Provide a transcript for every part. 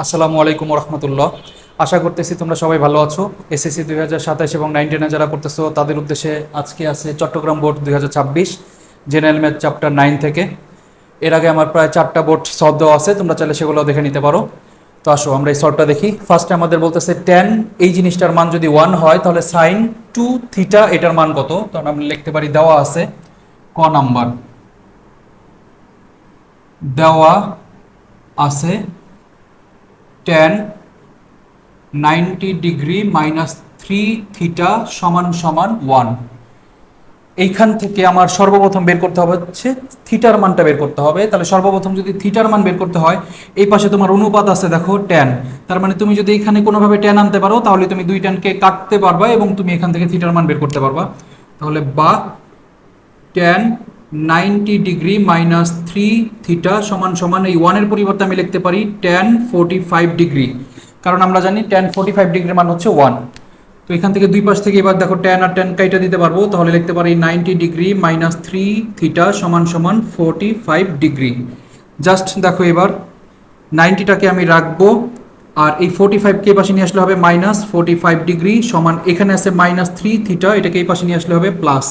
আসসালামু আলাইকুম রহমতুল্লাহ। আশা করতেছি তোমরা সবাই ভালো আছো। এসএসসি 2027 এবং 9-10 যারা করতেছো তাদের উদ্দেশ্যে আজকে আছে Chattogram board 2026 general math chapter 9 থেকে। এর আগে আমার প্রায় 4টা বোর্ড সলভ দেওয়া আছে, তোমরা চাইলে সেগুলো দেখে নিতে পারো। তো আসো আমরা এই সলভটা দেখি। ফার্স্টে আমাদের বলতেছে tan এই জিনিসটার মান যদি 1 হয় তাহলে সাইন 2 থিটা এটার মান কত। তখন আমরা লিখতে পারি, দেওয়া আছে ক নাম্বার, দেওয়া আছে tan 90 ডিগ্রি মাইনাস 3 থিটা সমান সমান 1। এইখান থেকে আমার সর্বপ্রথম বের করতে হবে হচ্ছে থিটার মানটা বের করতে হবে। তাহলে সর্বপ্রথম যদি থিটার মান বের করতে হয়, এই পাশে তোমার অনুপাত আছে দেখো ট্যান, তার মানে তুমি যদি এখানে কোনোভাবে ট্যান আনতে পারো তাহলে তুমি দুই ট্যানকে কাটতে পারবা এবং তুমি এখান থেকে থিটার মান বের করতে পারবা। তাহলে বা ট্যান 90 ডিগ্রি মাইনাস 3 থিটা সমান সমান এই ওয়ানের পরিবর্তে আমি লিখতে পারি ট্যান 45 ডিগ্রি, কারণ আমরা জানি ট্যান 45 ডিগ্রির মান হচ্ছে 1। তো এখান থেকে দুই পাশ থেকে এবার দেখো ট্যান আর ট্যান কাইটা দিতে পারবো, তাহলে লিখতে পারি 90 ডিগ্রি মাইনাস 3 থিটা সমান সমান 45 ডিগ্রি। জাস্ট দেখো এবার 90টাকে আমি রাখবো আর এই 45কে এই পাশে নিয়ে আসলে হবে -45 ডিগ্রি সমান, এখানে আছে -3 থিটা, এটাকে এই পাশে নিয়ে আসলে হবে প্লাস।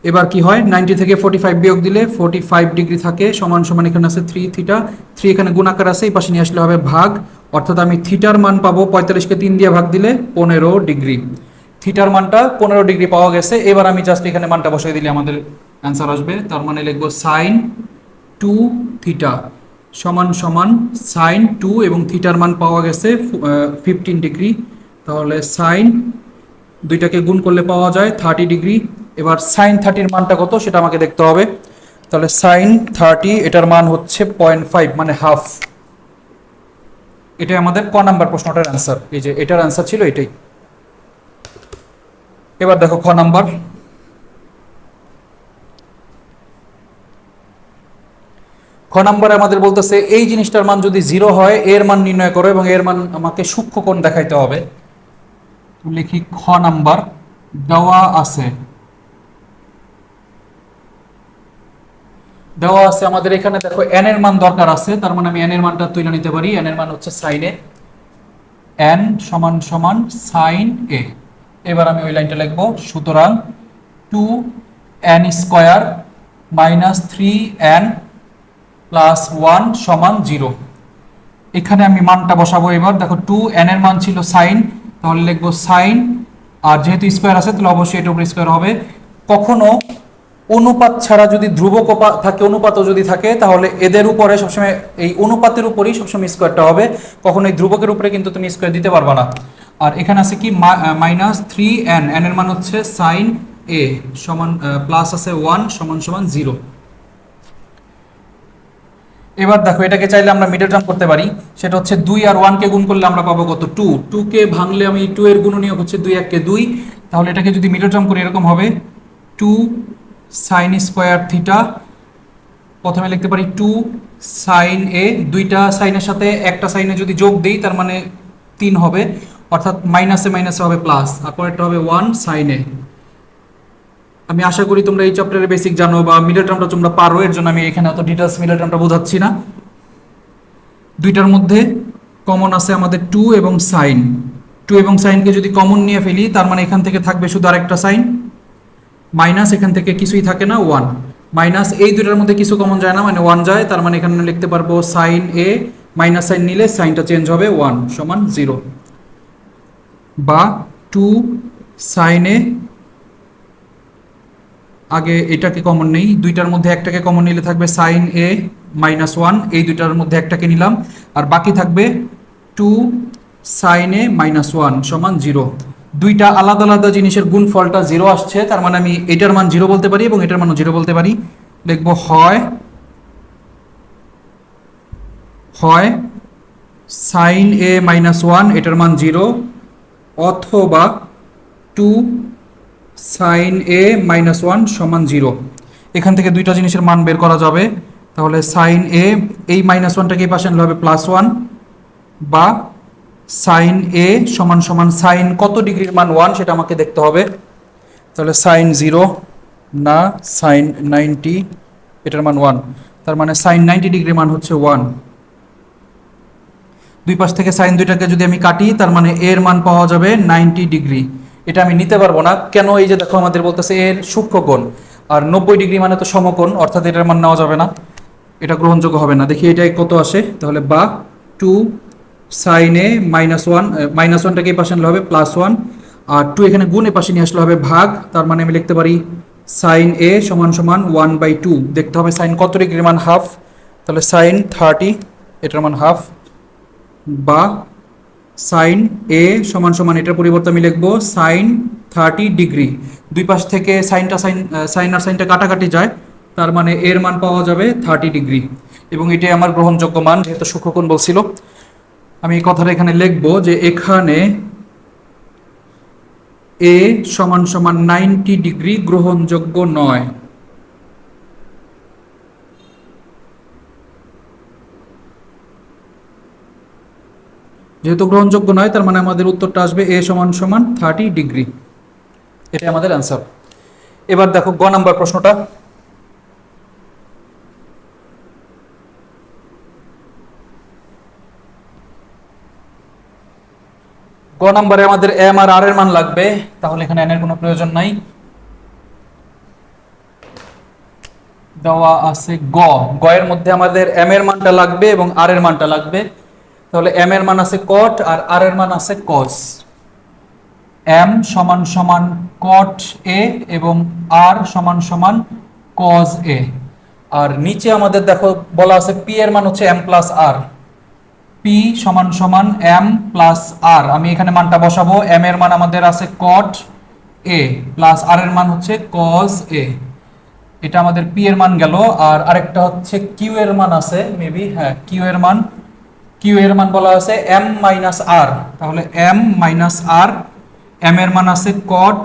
এবার কি হয়, 90 থেকে 45 বিয়োগ দিলে 45 ডিগ্রি থাকে সমান সমান এখানে আছে 3 থিটা, 3 এখানে গুণাকার আছে, এই পাশে নিয়ে আসলে হবে ভাগ, অর্থাৎ আমি থিটার মান পাবো 45কে 3 দিয়ে ভাগ দিলে 15 ডিগ্রি। থিটার মানটা 15 ডিগ্রি পাওয়া গেছে। এবার আমি জাস্ট এখানে মানটা বসাই দিলে আমাদের অ্যান্সার আসবে। তার মানে লিখবো সাইন 2 থিটা সমান সমান সাইন 2 এবং থিটার মান পাওয়া গেছে 15 ডিগ্রি। তাহলে সাইন দুইটাকে গুণ করলে পাওয়া যায় 30 ডিগ্রি। এবার সাইন 30-র মানটা কত সেটা আমাকে দেখতে হবে। তাহলে সাইন 30 এটার মান হচ্ছে 0.5 মানে হাফ। এটাই আমাদের ক নাম্বার প্রশ্নটার অ্যান্সার, এই যে এটার অ্যান্সার ছিল এটাই। এবার দেখো খ নাম্বার। খ নাম্বারে আমাদের বলতেছে এই জিনিসটার মান যদি 0 হয় এর মান নির্ণয় করো এবং এর মান আমাকে সূক্ষ্মকোণ দেখাইতে হবে। লিখি খ নাম্বার, দেওয়া আছে আমাদের এখানে দেখো এন এর মান দরকার আছে, তার মানে আমি এন এর মানটা তুলে নিতে পারি। এন এর মান হচ্ছে সাইন এ, এন সমান সমান সাইন এ। এবার আমি ওই লাইনটা লিখবো, সুতরাং 2n² মাইনাস 3n প্লাস 1 সমান 0। এখানে আমি মানটা বসাবো। এবার দেখো 2n এর মান ছিল সাইন, তাহলে লিখবো সাইন, আর যেহেতু স্কোয়ার আছে তাহলে অবশ্যই এটার উপর স্কোয়ার হবে। কখনো অনুপাত ছাড়া যদি ধ্রুবক থাকে, অনুপাতও যদি থাকে, তাহলে এদের উপরে সবসময় এই অনুপাতের উপরেই সবসময় স্কোয়ারটা হবে, কখনো এই ধ্রুবকের উপরে কিন্তু তুমি স্কোয়ার দিতে পারবা না। আর এখানে আছে কি -3n, n এর মান হচ্ছে সাইন এ সমান প্লাস আছে 1 সমান সমান 0। এবার দেখো এটাকে চাইলে আমরা মিডল টার্ম করতে পারি, সেটা হচ্ছে 2 আর 1 কে গুণ করলে আমরা পাবো কত 2, 2 কে ভাঙলে আমি 2 এর গুণনীয়ক হচ্ছে 2 1 কে 2, তাহলে এটাকে যদি মিডল টার্ম করি এরকম হবে 2 সাইন স্কোয়ার থিটা। প্রথমে লিখতে পারি 2 সাইন এ, দুইটা সাইনের সাথে একটা সাইনে যদি যোগ দিই তার মানে 3 হবে, অর্থাৎ মাইনাসে মাইনাসে হবে প্লাস, আর পরেরটা হবে 1 সাইন এ। আমি আশা করি তোমরা এই চ্যাপ্টারের বেসিক জানো বা মিডল টার্মটা তোমরা পারো, এর জন্য আমি এখানে অত ডিটেলস মিডল টার্মটা বোঝাচ্ছি না। দুইটার মধ্যে কমন আছে আমাদের 2 এবং সাইন, 2 এবং সাইনকে যদি কমন নিয়ে ফেলি তার মানে এখান থেকে থাকবে শুধু আরেকটা সাইন, মাইনাস এখান থেকে কিছুই থাকে না 1, মাইনাস এই দুইটার মধ্যে কিছু কমন যায় না মানে 1 যায়, তার মানে এখানে লিখতে পারবো সাইন এ, মাইনাস সাইন নিলে সাইনটা চেঞ্জ হবে 1 সমান 0, বা 2 সাইন এ, আগে এটাকে কমন নেই, দুইটার মধ্যে একটাকে কমন নিলে থাকবে সাইন এ -1, এই দুইটার মধ্যে একটাকে নিলাম, আর বাকি থাকবে 2 সাইন এ -1 সমান 0। দুইটা আলাদা আলাদা জিনিসের গুণফলটা 0 আসছে, তার মানে আমি এটার মান 0 বলতে পারি এবং এটার মানও 0 বলতে পারি। লিখবো হয় সাইন এ -1 এটার মান 0, অথবা 2 সাইন এ -1 সমান 0। এখান থেকে দুইটা জিনিসের মান বের করা যাবে। তাহলে সাইন এ, এই -1টাকে এই পাশে আনলে হবে +1, বা সাইন এ সমান সমান সাইন কত ডিগ্রির মান 1 সেটা আমাকে দেখতে হবে। তাহলে সাইন 0 না সাইন 90 এটার মান 1, তার মানে সাইন 90 ডিগ্রির মান হচ্ছে 1। দুই পাশ থেকে সাইন দুইটাকে যদি আমি কাটি, তার মানে এর মান পাওয়া যাবে 90 ডিগ্রি। এটা আমি নিতে পারবো না, কেন? এই যে দেখো আমাদের বলতেছে এর সূক্ষ্মকোণ, আর 90 ডিগ্রি মানে তো সমকোণ, অর্থাৎ এটার মান নেওয়া যাবে না, এটা গ্রহণযোগ্য হবে না। দেখি এটাই কত আসে, তাহলে বা 2 সাইন এ -1, -1টাকে এই পাশে আনলে হবে +1, আর 2 এখানে গুণ এ পাশে নিয়ে আসলে হবে ভাগ, তার মানে আমি লিখতে পারি সাইন এ সমান সমান 1/2। দেখতে হবে সাইন কত ডিগ্রির মান হাফ, তাহলে সাইন 30, এটার মান হাফ, বা সাইন এ সমান সমান এটার পরিবর্তে আমি লিখবো সাইন 30 ডিগ্রি। দুই পাশ থেকে সাইন আর সাইনটা কাটাকাটি যায়, তার মানে এর মান পাওয়া যাবে 30 ডিগ্রি, এবং এটাই আমার গ্রহণযোগ্য মান, যেহেতু সূক্ষ্মকোণ বলছিল। আমি এই কথাটা এখানে লিখবো যে এখানে এ সমান সমান 90 ডিগ্রি গ্রহণযোগ্য নয়। যেহেতু গ্রহণযোগ্য নয়, তার মানে আমাদের উত্তরটা আসবে এ সমান সমান 30 ডিগ্রি। এটা আমাদের অ্যান্সার। এবার দেখো গ নাম্বার প্রশ্নটা। গ নাম্বারে আমাদের এম আর আর এর মান লাগবে, তাহলে এখানে এন এর কোনো প্রয়োজন নাই। দেওয়া আছে গ, গ এর মধ্যে আমাদের এম এর মানটা লাগবে এবং আর এর মানটা লাগবে। তাহলে এম এর মান আছে কট আর আর এর মান আছে কস। এম সমান সমান কট এ এবং আর সমান সমান কজ এ। আর নিচে আমাদের দেখো বলা আছে পি এর মান হচ্ছে এম প্লাস আর। পি সমান সমান এম প্লাস আর। আমি এখানে মানটা বসাবো, এম এর মান আমাদের আছে কট এ প্লাস আর এর মান হচ্ছে কজ এ। এটা আমাদের পি এর মান গেল। আর আরেকটা হচ্ছে কিউ এর মান আছে মেবি, হ্যাঁ কিউ এর মান বলা আছে এম মাইনাস আর। তাহলে এম মাইনাস আর, এম এর মান আছে কট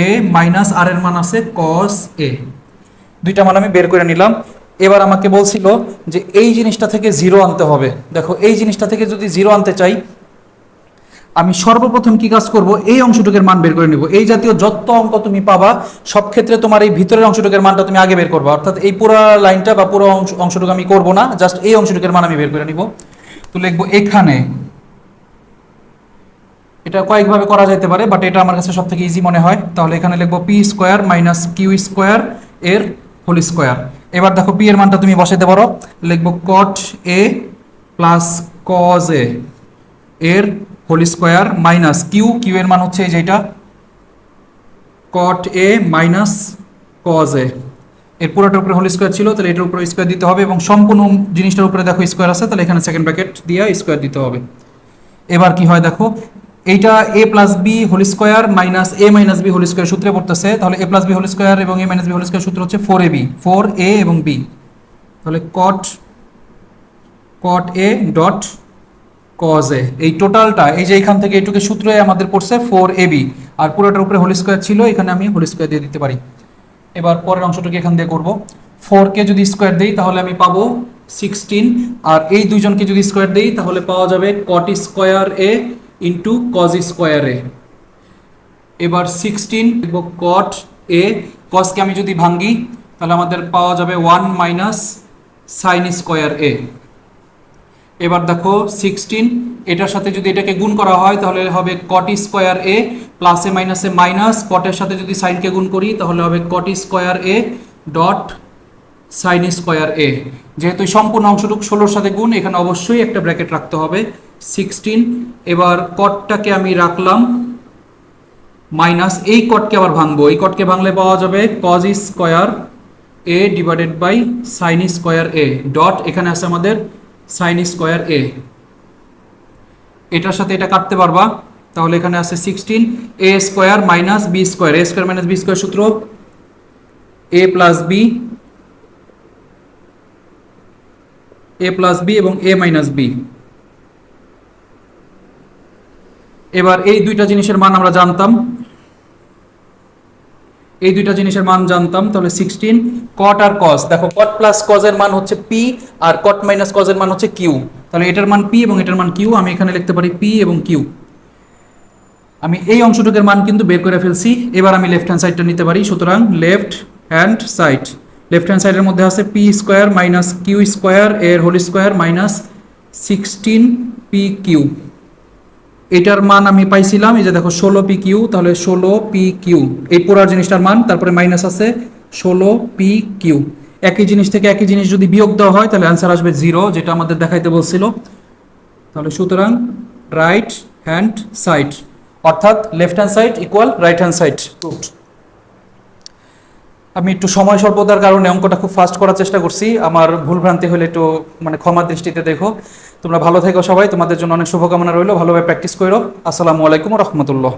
এ মাইনাস আর এর মান আছে কস এ। দুইটা মান আমি বের করে নিলাম। এবার আমাকে বলছিল যে এই জিনিসটা থেকে জিরো আনতে হবে। দেখো এই জিনিসটা থেকে যদি জিরো আনতে চাই, আমি সর্বপ্রথম কি কাজ করব, এই অংশটুকের মান বের করে নিব। এই জাতীয় যত অঙ্ক তুমি পাবা সব ক্ষেত্রে তোমার এই ভিতরের অংশটুকের মানটা তুমি আগে বের করবা, অর্থাৎ এই পুরো লাইনটা বা পুরো অংশটুকু আমি করব না, জাস্ট এই অংশটুকের মান আমি বের করে নিব। তো লিখবো এখানে, এটা কয়েকভাবে করা যেতে পারে, বাট এটা আমার কাছে সব থেকে ইজি মনে হয়। তাহলে এখানে লিখবো P square minus Q square এর হোল স্কোয়ার। এবার দেখো পি এর মানটা তুমি বসাতে পারো, লিখবো কট এ প্লাস কজ এ এর হোল স্কোয়ার মাইনাস কিউ এর মান হচ্ছে এই যেটা কট এ মাইনাস কজ এ। এর পুরোটার উপরে হোল স্কোয়ার ছিল, তাহলে এটার উপরে স্কোয়ার দিতে হবে, এবং সম্পূর্ণ জিনিসটার উপরে দেখো স্কোয়ার আছে, তাহলে এখানে সেকেন্ড ব্র্যাকেট দিয়ে স্কোয়ার দিতে হবে। এবার কি হয় দেখো, এইটা A plus B whole square minus A minus B whole square সূত্রে পড়তেছে। তাহলে A plus B whole square এবং A minus B whole square সূত্র হচ্ছে 4ab, 4a এবং b। তাহলে কট এ ডট কজ এ, এই টোটালটা এই যে এখান থেকে এইটুকু সূত্রে আমাদের পড়ছে 4ab, আর পুরোটার উপরে হোল স্কোয়ার ছিল, এখানে আমি হোল স্কোয়ার দিয়ে দিতে পারি। এবার পরের অংশটুকু এখান দিয়ে করব। 4কে যদি স্কোয়ার দিই তাহলে আমি পাবো 16, আর এই দুইজনকে যদি স্কোয়ার দিই তাহলে পাওয়া যাবে কট স্কোয়ার এ ইন্টু কজ স্কোয়ার এ। এবার 16 লিখব কট এ, কজকে আমি যদি ভাঙ্গি তাহলে আমাদের পাওয়া যাবে 1 মাইনাস সাইন স্কোয়ার এ। এবার দেখো 16, এটার সাথে যদি এটাকে গুণ করা হয় তাহলে হবে কট স্কোয়ার এ, প্লাসে মাইনাসে মাইনাস, কটের সাথে যদি সাইনকে গুণ করি তাহলে হবে cot square A dot sine square A. যেহেতু সম্পূর্ণ অংশটুকু 16-র সাথে গুণ, এখানে অবশ্যই একটা ব্র্যাকেট রাখতে হবে 16। এবার কটটাকে আমি রাখলাম মাইনাস, এই কটকে আবার ভাঙবো, এই কটকে ভাঙলে পাওয়া যাবে cos square A divided by sine square A dot, এখানে আছে আমাদের সাইন স্কোয়ার এ। এটার সাথে এটা কাটতে পারবা, তাহলে এখানে আছে 16 এ স্কোয়ার মাইনাস বি স্কোয়ার, এ স্কোয়ার মাইনাস বি স্কোয়ার সূত্র এ প্লাস বি এবং এ মাইনাস বি। এবার এই দুইটা জিনিসের মান আমরা জানতাম, তাহলে 16 কট আর কস। দেখো কট প্লাস কজের মান হচ্ছে পি আর কট মাইনাস কজের মান হচ্ছে কিউ, তাহলে এটার মান পি এবং এটার মান কিউ। আমি এখানে লিখতে পারি পি এবং কিউ। আমি এই অংশটুকের মান কিন্তু বের করে ফেলছি। এবার আমি লেফট হ্যান্ড সাইডটা নিতে পারি, সুতরাং লেফট হ্যান্ড সাইডের মধ্যে আছে P square minus Q square এর whole square minus 16 P Q, এটার মান আমি পাইছিলাম এই যে দেখো 16 PQ, তাহলে 16 PQ এই পুরার জিনিসটার মান, তারপরে মাইনাস আছে 16 PQ। একই জিনিস থেকে একই জিনিস যদি বিয়োগ দেওয়া হয় তাহলে অ্যান্সার আসবে 0, যেটা আমাদের দেখাইতে বলছিল। তাহলে সুতরাং রাইট হ্যান্ড সাইড, অর্থাৎ left hand side equal right hand side root. আমি একটু সময় স্বল্পতার কারণে অঙ্কটা খুব ফাস্ট করার চেষ্টা করছি, আমার ভুলভ্রান্তি হলে একটু মানে ক্ষমার দৃষ্টিতে দেখো। তোমরা ভালো থেকো সবাই, তোমাদের জন্য অনেক শুভকামনা রইলো, ভালোভাবে প্র্যাকটিস করো। আসসালামু আলাইকুম রহমতুল্লাহ।